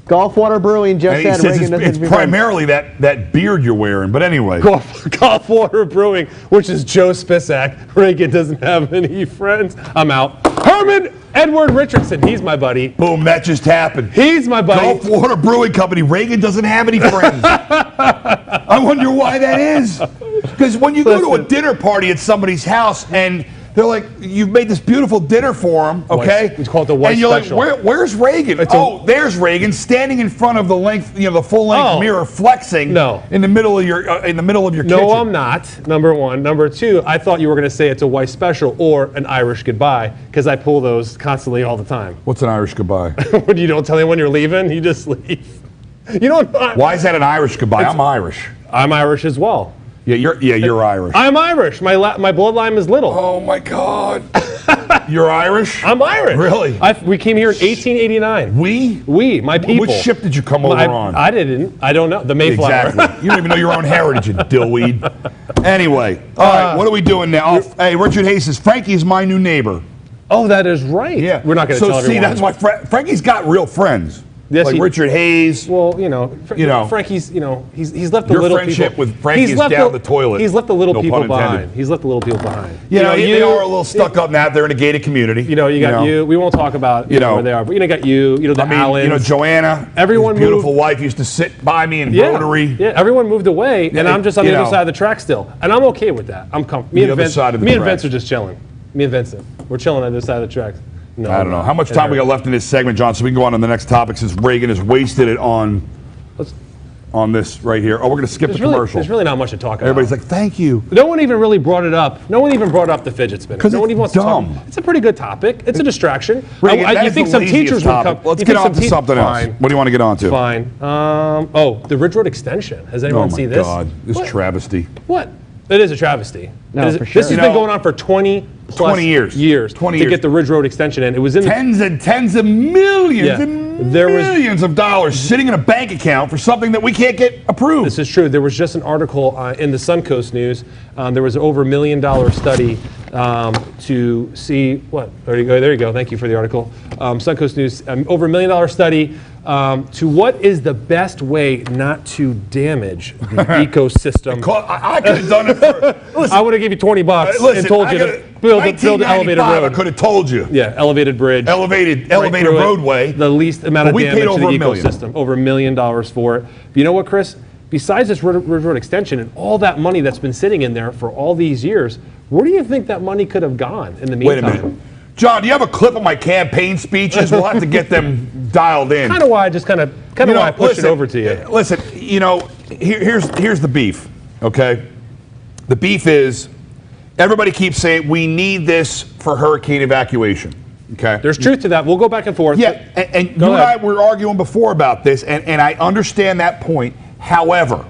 Golf Water Brewing just And he said says Reagan doesn't it's be primarily that beard you're wearing. But anyway, Golf Water Brewing, which is Joe Spisak. Reagan doesn't have any friends. I'm out. Herman Edward Richardson. He's my buddy. boom, that just happened. He's my buddy. Gulf Water Brewing Company. Reagan doesn't have any friends. I wonder why that is. Because when you go to a dinner party at somebody's house and They're like, you've made this beautiful dinner for him, okay? We call it the white And you're special. like, where's Reagan? There's Reagan standing in front of the length, the full-length mirror, flexing. No. In the middle of your kitchen. No, I'm not. Number one. Number two, I thought you were going to say it's a white special or an Irish goodbye because I pull those constantly all the time. What's an Irish goodbye? When you don't tell anyone you're leaving, you just leave. You don't. Why is that an Irish goodbye? I'm Irish. I'm Irish as well. Yeah, you're Irish. I'm Irish. My bloodline is little. Oh my God. You're Irish? I'm Irish. Really? We came here in 1889. We, my people. Which ship did you come over on? I didn't. I don't know. The Mayflower. Exactly. You don't even know your own heritage, you dillweed. Anyway, all right, what are we doing now? Hey, Richard Hayes says, Frankie's my new neighbor. Oh, that is right. Yeah. We're not going to tell everyone. That's why Frankie's got real friends. Yes, like Richard Hayes. Well, Frankie's, he's left the your little friendship people. with Frankie is down the toilet. He's left the little No people pun intended. behind. He's left the little people behind. They are a little stuck up now. They're in a gated community. You got you. We won't talk about where they are, but got you. The Allens. Joanna. Everyone his beautiful wife used to sit by me in Rotary. Yeah, everyone moved away, and I'm just on the other side of the track still, and I'm okay with that. I'm comfortable. Me and Vince are just chilling. Me and Vincent, we're chilling on the other side of the tracks. No, I don't know. How much time we got left in this segment, John, so we can go on to the next topic since Reagan has wasted it on this right here. Oh, we're going to skip the commercial. There's really not much to talk about. Everybody's like, thank you. No one even really brought it up. No one even brought up the fidget spinner. Because no one even wants dumb. to talk. It's a pretty good topic. It's a distraction. Reagan, you think some teachers would come? Let's get on to something else. What do you want to get on to? Fine. The Ridge Road extension. Has anyone seen this? Oh, my God. This travesty. What? It is a travesty. No, for sure. This has been going on for 20 years. 20 years. To get the Ridge Road extension in. It was in tens of millions and millions of dollars sitting in a bank account for something that we can't get approved. This is true. There was just an article in the Suncoast News. There was an over $1 million study to see what. There you go. Thank you for the article. Suncoast News. Over $1 million study to what is the best way not to damage the ecosystem. I could have done it for. Listen, I would have given you $20 and told you to build an elevated road. I could have told you. Yeah, elevated bridge. Elevated roadway. The least amount of damage to the $1 million. ecosystem. Over $1 million for it. But you know what, Chris? Besides this Ridge Road extension and all that money that's been sitting in there for all these years, where do you think that money could have gone in the meantime? Wait a minute. John, do you have a clip of my campaign speeches? We'll have to get them dialed in. Kind of why I pushed it over to you. Listen, here's the beef, okay? The beef is everybody keeps saying we need this for hurricane evacuation, okay? There's truth to that. We'll go back and forth. Yeah, and you and I were arguing before about this, and I understand that point. However,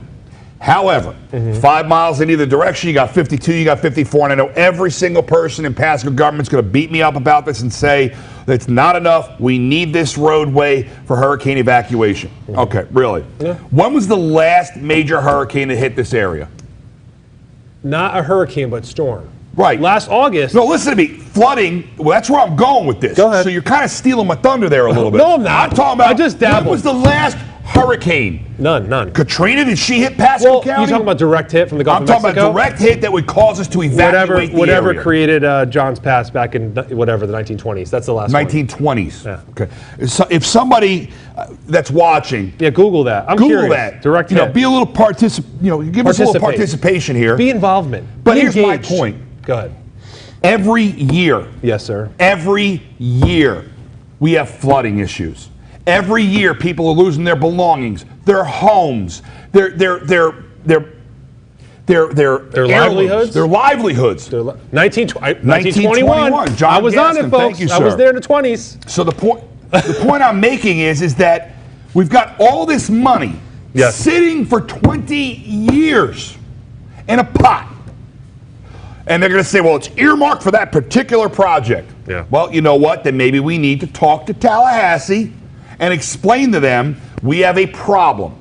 5 miles in either direction, you got 52, you got 54, and I know every single person in Pasco government's going to beat me up about this and say that's not enough. We need this roadway for hurricane evacuation. Okay, really? Yeah. When was the last major hurricane that hit this area? Not a hurricane, but storm. Right. Last August. No, listen to me. Flooding, well, that's where I'm going with this. Go ahead. So you're kind of stealing my thunder there a little bit. No, I'm not. I'm talking about, I just dabbled. when was the last hurricane? None. Katrina, did she hit Pasco County? You talking about direct hit from the Gulf of Mexico? I'm talking about direct hit that would cause us to evacuate the whatever area. created Johns Pass back in the 1920s. That's the last 1920s. Yeah. Okay. So if somebody that's watching, one. Yeah, Google that. I'm Google curious. that. Direct hit. Be a little give us a little participation here. Be involvement. But Be here's engaged. my point. Go ahead. Every year, Yes, sir. every year, we have flooding issues. Every year, people are losing their belongings, their homes, their livelihoods? Their livelihoods. 1921. John I was Gaston, on it, folks. thank you, I was sir. there in the 20s. So the point I'm making is that we've got all this money Yes. sitting for 20 years in a pot. And they're going to say, well, it's earmarked for that particular project. Yeah. Well, you know what? Then maybe we need to talk to Tallahassee and explain to them we have a problem.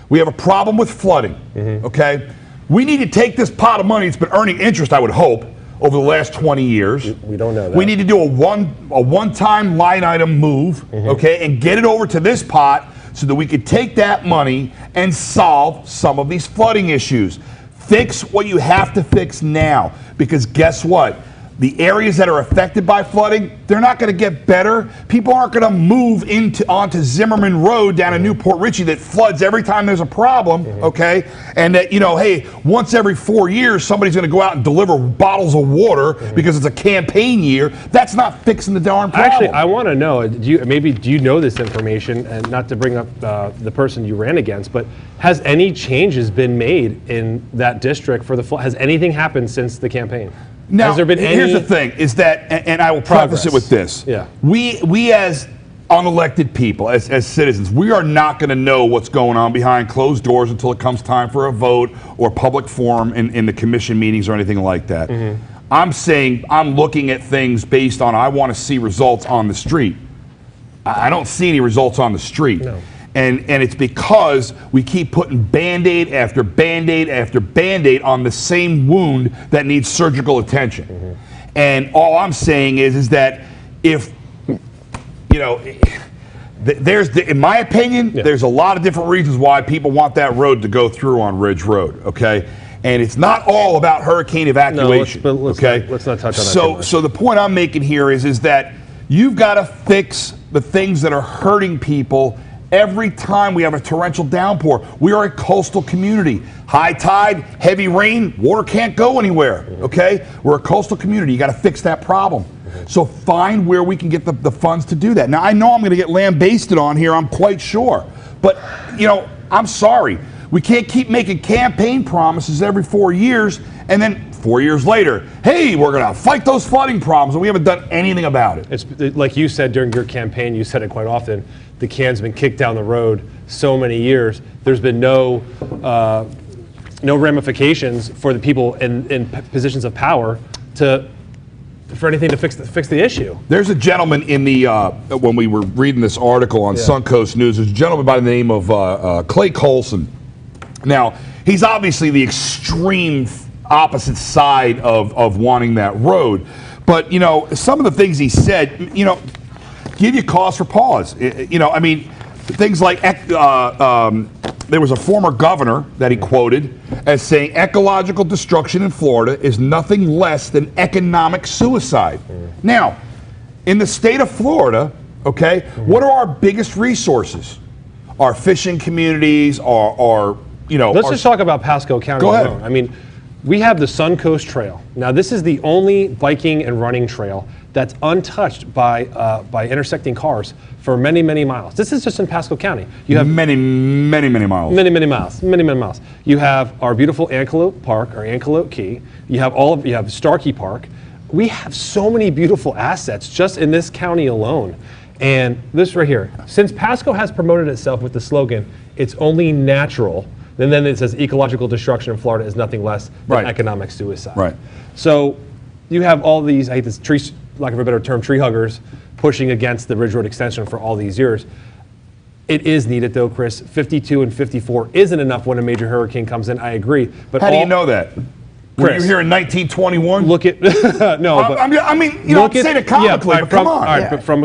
We have a problem with flooding, okay? We need to take this pot of money that's been earning interest, I would hope, over the last 20 years. We don't know that. We need to do a one-time line item move, okay, and get it over to this pot so that we could take that money and solve some of these flooding issues. Fix what you have to fix now, because guess what? the areas that are affected by flooding, they're not going to get better. People aren't going to move onto Zimmerman Road down in Newport Richey that floods every time there's a problem, okay? And that, hey, once every 4 years, somebody's going to go out and deliver bottles of water because it's a campaign year. That's not fixing the darn problem. Actually, I want to know, do you know this information, and not to bring up the person you ran against, but has any changes been made in that district for the flood? Has anything happened since the campaign? Now, has there been here's the thing, is that, and I will preface it with this. Yeah. We as unelected people, as citizens, we are not going to know what's going on behind closed doors until it comes time for a vote or public forum in the commission meetings or anything like that. I'm saying I'm looking at things based on I want to see results on the street. I don't see any results on the street. No. And it's because we keep putting Band-Aid after Band-Aid after Band-Aid on the same wound that needs surgical attention. And all I'm saying is that if, in my opinion, there's a lot of different reasons why people want that road to go through on Ridge Road, okay? And it's not all about hurricane evacuation, let's not touch on that too much. So the point I'm making here is that you've got to fix the things that are hurting people. Every time we have a torrential downpour, we are a coastal community. High tide, heavy rain, water can't go anywhere, okay? We're a coastal community. You got to fix that problem. So find where we can get the funds to do that. Now, I know I'm going to get lambasted on here, I'm quite sure. But, I'm sorry. We can't keep making campaign promises every 4 years and then 4 years later, hey, we're going to fight those flooding problems, and we haven't done anything about it. It's like you said during your campaign, you said it quite often, the can's been kicked down the road so many years. There's been no ramifications for the people in positions of power for anything to fix the issue. There's a gentleman in the when we were reading this article on Suncoast News. There's a gentleman by the name of Clay Colson. Now, he's obviously the extreme opposite side of wanting that road, but some of the things he said, give you cause for pause. Things like there was a former governor that he quoted as saying ecological destruction in Florida is nothing less than economic suicide. Now, in the state of Florida, okay, what are our biggest resources? Our fishing communities, Let's just talk about Pasco County Go ahead. alone. We have the Suncoast Trail. Now, this is the only biking and running trail that's untouched by intersecting cars for many, many miles. This is just in Pasco County. You have many, many, many miles. Many, many miles. Many, many miles. You have our beautiful Antelope Park, or Antelope Key. You have Starkey Park. We have so many beautiful assets just in this county alone. And this right here, since Pasco has promoted itself with the slogan, "It's only natural," and then it says ecological destruction in Florida is nothing less than economic suicide. Right. So you have all these, I hate this, tree, lack of a better term, tree huggers pushing against the Ridge Road extension for all these years. It is needed though, Chris. 52 and 54 isn't enough when a major hurricane comes in, I agree. But how do you know that? Were you Chris, here in 1921? Look at, no, but I'm saying it comically, but come on. All right, but I'm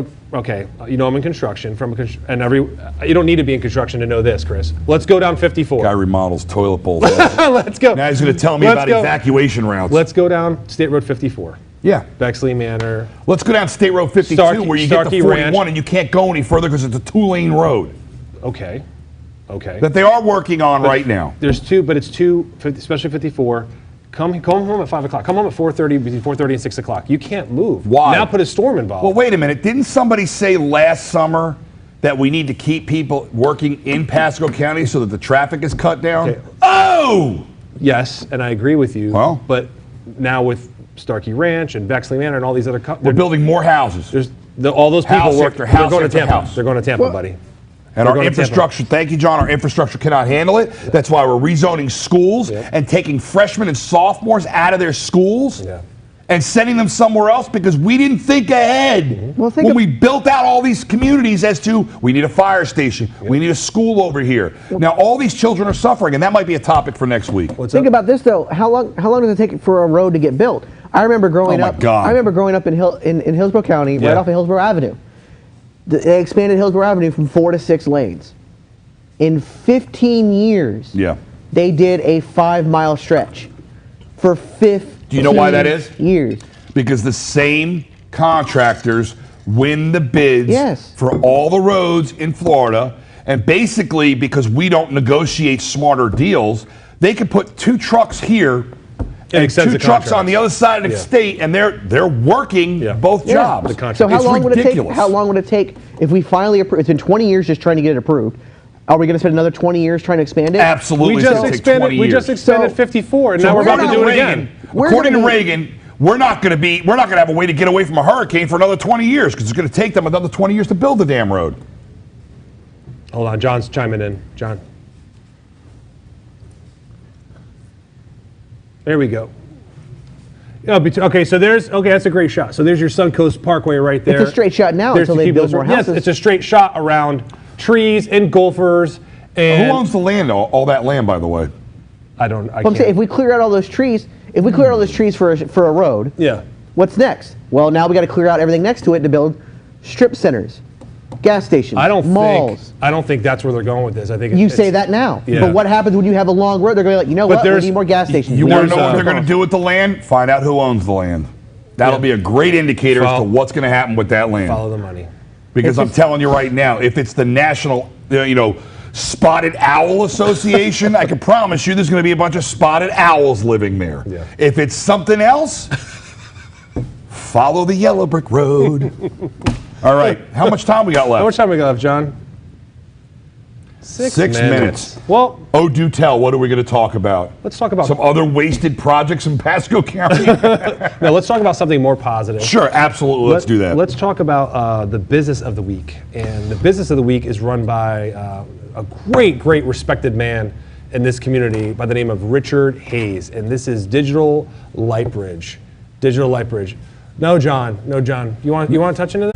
in construction, you don't need to be in construction to know this, Chris. Let's go down 54. Guy remodels toilet bowls. Let's go. Now he's going to tell me about evacuation routes. Let's go down State Road 54. Yeah. Bexley Manor. Let's go down State Road 52 where you get to 41 Ranch. and you can't go any further because it's a 2-lane road. Okay. That they are working on right now. There's two, but it's two, especially 54. Come home at 5 o'clock. Come home at 4:30, between 4:30 and 6 o'clock. You can't move. Why? Now put a storm involved. Well, wait a minute. Didn't somebody say last summer that we need to keep people working in Pasco County so that the traffic is cut down? Okay. Oh! Yes, and I agree with you. Well. But now with Starkey Ranch and Bexley Manor and all these other, We're building more houses. All those people House work. after house They're going after to Tampa. house. They're going to Tampa, buddy. And our infrastructure, thank you, John, our infrastructure cannot handle it. That's why we're rezoning schools and taking freshmen and sophomores out of their schools and sending them somewhere else because we didn't think ahead when we built out all these communities as to we need a fire station, we need a school over here. Now, all these children are suffering, and that might be a topic for next week. Think about this, though. How long does it take for a road to get built? I remember growing up. God. I remember growing up in Hillsborough County, right off of Hillsborough Avenue. They expanded Hillsborough Avenue from 4 to 6 lanes. In 15 years, they did a 5-mile stretch for 15 Do you know why that is? years. because the same contractors win the bids Yes. for all the roads in Florida. And basically, because we don't negotiate smarter deals, they could put 2 trucks here and extends 2 the trucks on contract. the other side of the Yeah. state, and they're working both Yeah. jobs. The contract. So how It's long would it take? ridiculous. How long would it take if we finally approve? It's been 20 years just trying to get it approved. Are we going to spend another 20 years trying to expand it? Absolutely, We it's just gonna take expanded. 20 We just years. expanded So- 54, and So now we're about to according do it Reagan, again. We're According to gonna be- Reagan, we're not going to have a way to get away from a hurricane for another 20 years because it's going to take them another 20 years to build the damn road. Hold on, John's chiming in. John. There we go. Oh, okay, so that's a great shot. So there's your Suncoast Parkway right there. It's a straight shot now There's until they Tequila build Hills. more houses. Yes, it's a straight shot around trees and golfers. And Who owns the land, all that land, by the way? I Well, I'm can't. saying if we clear out all those trees, for a road, Yeah. what's next? Well, now we got to clear out everything next to it to build strip centers, gas stations, malls. I don't think that's where they're going with this. I think You it's- say that now, Yeah. but what happens when you have a long road? They're going to be like, you know But what? We there's- need more gas stations. You We want need to know more what they're going to stuff. do with the land? Find out who owns the land. That'll Yeah. be a great indicator as to Follow- what's going to happen with that land. Follow the money. Because I'm telling you right now, if it's the National, Spotted Owl Association, I can promise you there's going to be a bunch of spotted owls living there. Yeah. If it's something else, follow the yellow brick road. All right, how much time we got left? How much time we got left, John? 6 minutes. Well, Oh, do tell. What are we going to talk about? let's talk about Some other wasted projects in Pasco County? no. Let's talk about something more positive. Sure, absolutely. Let's do that. Let's talk about the business of the week. And the business of the week is run by a great respected man in this community by the name of Richard Hayes. And this is Digital Lightbridge. Digital Lightbridge. No, John. You want to touch into this?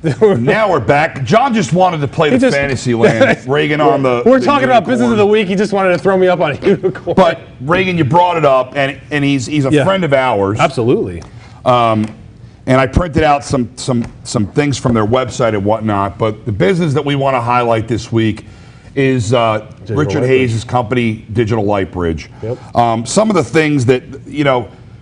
Now we're back. John just wanted to play the just- fantasy land. Reagan on the. We're the talking about business unicorn. of the week. He just wanted to throw me up on a unicorn. But Reagan, you brought it up, and he's a Yeah. friend of ours. Absolutely. And I printed out some things from their website and whatnot. But the business that we want to highlight this week is Richard Lightbridge. Hayes' company, Digital Lightbridge. Yep. Some of the things that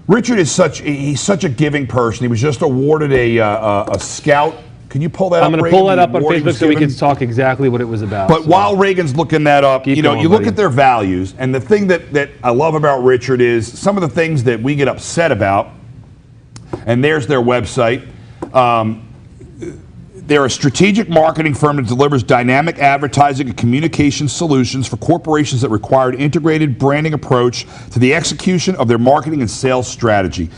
Richard is he's such a giving person. He was just awarded a Scout. Can you pull that up? I'm going to Reagan, pull that the up on award he Facebook was so we given? can talk exactly what it was about. But So- while Reagan's looking that up, Keep you going, look buddy. at their values, and the thing that I love about Richard is some of the things that we get upset about. And there's their website. They're a strategic marketing firm that delivers dynamic advertising and communication solutions for corporations that require an integrated branding approach to the execution of their marketing and sales strategy.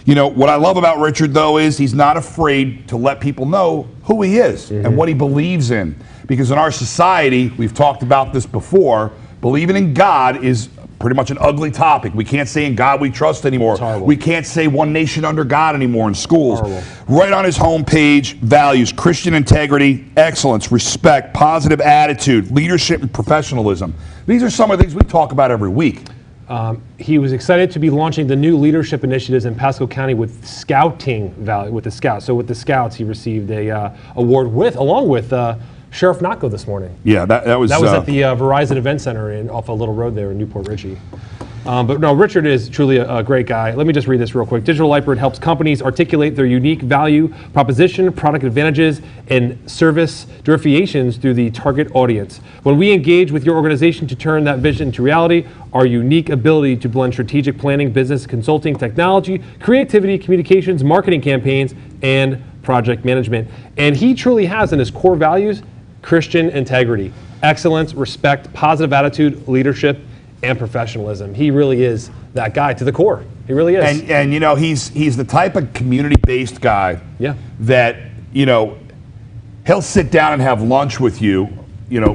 What I love about Richard, though, is he's not afraid to let people know who he is and what he believes in. Because in our society, we've talked about this before, believing in God is pretty much an ugly topic. We can't say in God we trust anymore. It's horrible. We can't say one nation under God anymore in schools. Horrible. Right on his homepage, values, Christian integrity, excellence, respect, positive attitude, leadership, and professionalism. These are some of the things we talk about every week. He was excited to be launching the new leadership initiatives in Pasco County with scouting value, with the Scouts. So with the Scouts, he received a award along with Sheriff Notco this morning. Yeah, that was That was at the Verizon Event Center off a little road there in Newport Richey. But no, Richard is truly a great guy. Let me just read this real quick. Digital Lightbridge helps companies articulate their unique value proposition, product advantages, and service differentiations through the target audience. When we engage with your organization to turn that vision into reality, our unique ability to blend strategic planning, business consulting, technology, creativity, communications, marketing campaigns, and project management. And he truly has in his core values Christian integrity, excellence, respect, positive attitude, leadership, and professionalism. He really is that guy to the core. He really is. And he's the type of community-based guy Yeah. that, he'll sit down and have lunch with you, Yeah.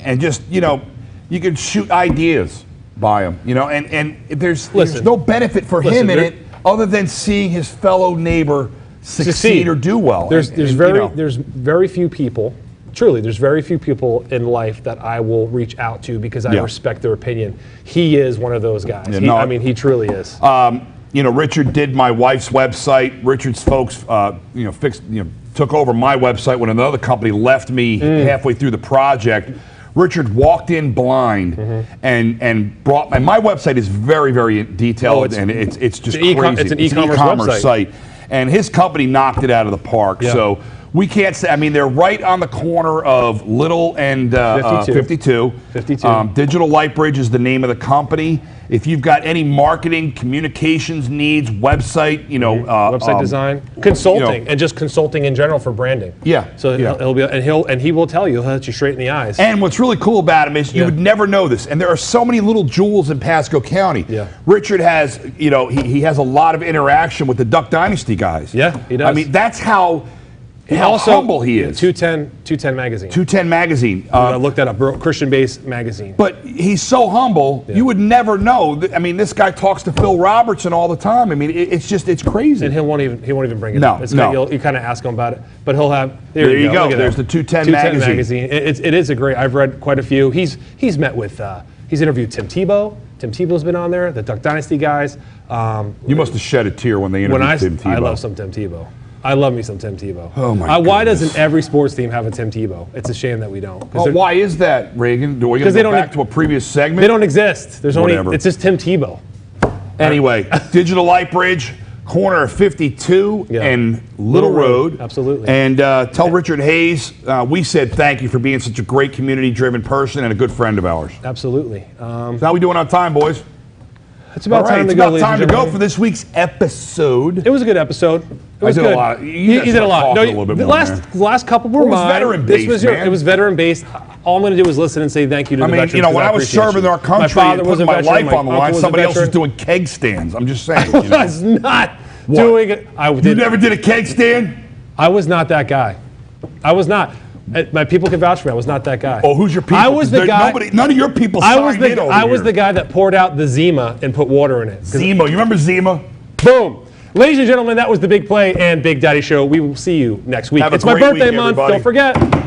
and just, you can shoot ideas by him, and there's Listen. no benefit for Listen, him in there- it other than seeing his fellow neighbor succeed or do well. There's And, there's very few people. Truly, there's very few people in life that I will reach out to because I Yeah. respect their opinion. He is one of those guys. Yeah, He- no, I mean, he truly is. Richard did my wife's website. Richard's folks, took over my website when another company left me halfway through the project. Richard walked in blind and brought. And my website is very, very detailed, and it's just crazy. It's an e-commerce site, and his company knocked it out of the park. Yeah. So we can't say. I mean, they're right on the corner of Little and 52. 52. Digital Lightbridge is the name of the company. If you've got any marketing, communications needs, website, website design, consulting, and just consulting in general for branding. Yeah. So yeah. he will tell you, he'll hit you straight in the eyes. And what's really cool about him is you would never know this. And there are so many little jewels in Pasco County. Yeah. Richard has, he has a lot of interaction with the Duck Dynasty guys. Yeah, he does. I mean, that's how humble he is. 210 magazine. 210 magazine. I looked that up. Christian-based magazine. But he's so humble, you would never know. I mean, this guy talks to Phil Robertson all the time. I mean, it's crazy. And he won't even bring it No, up. You kind of ask him about it, but he'll have. There you go. Look at There's that. the 210 magazine. It is a great. I've read quite a few. He's met with. He's interviewed Tim Tebow. Tim Tebow's been on there. The Duck Dynasty guys. You must have shed a tear when they interviewed Tim Tebow. I love some Tim Tebow. I love me some Tim Tebow. Oh my Why goodness. doesn't every sports team have a Tim Tebow? It's a shame that we don't. Well, why is that, Reagan? Do we go back to a previous segment? They don't exist. There's Whatever. only. It's just Tim Tebow. Anyway, Digital Lightbridge, corner of 52 and Little Road. Absolutely. And tell Richard Hayes we said thank you for being such a great community-driven person and a good friend of ours. Absolutely. So how we doing on time, boys? It's about All right, time it's to go. about ladies time and to go gentlemen. for this week's episode. It was a good episode. It was did good. a lot. You guys did a lot. talked No, a little bit the more, last couple were Well, it was mine. veteran-based, This was man. It was veteran based. All I'm going to do is listen and say thank you to the veterans. when I was appreciate serving you. our My country father and was putting a my veteran, life on the uncle line, was a somebody else was veteran. doing keg stands. I'm just saying. I was not What? doing it. You never did a keg stand? I was not that guy. I was not. My people can vouch for me. I was not that guy. Oh, who's your people? I was the guy. None of your people I was signed in over I was here. the guy that poured out the Zima and put water in it. Zima. You remember Zima? Boom. Ladies and gentlemen, that was the Big Play and Big Daddy Show. We will see you next week. Have a It's my great birthday week, month. everybody. Don't forget.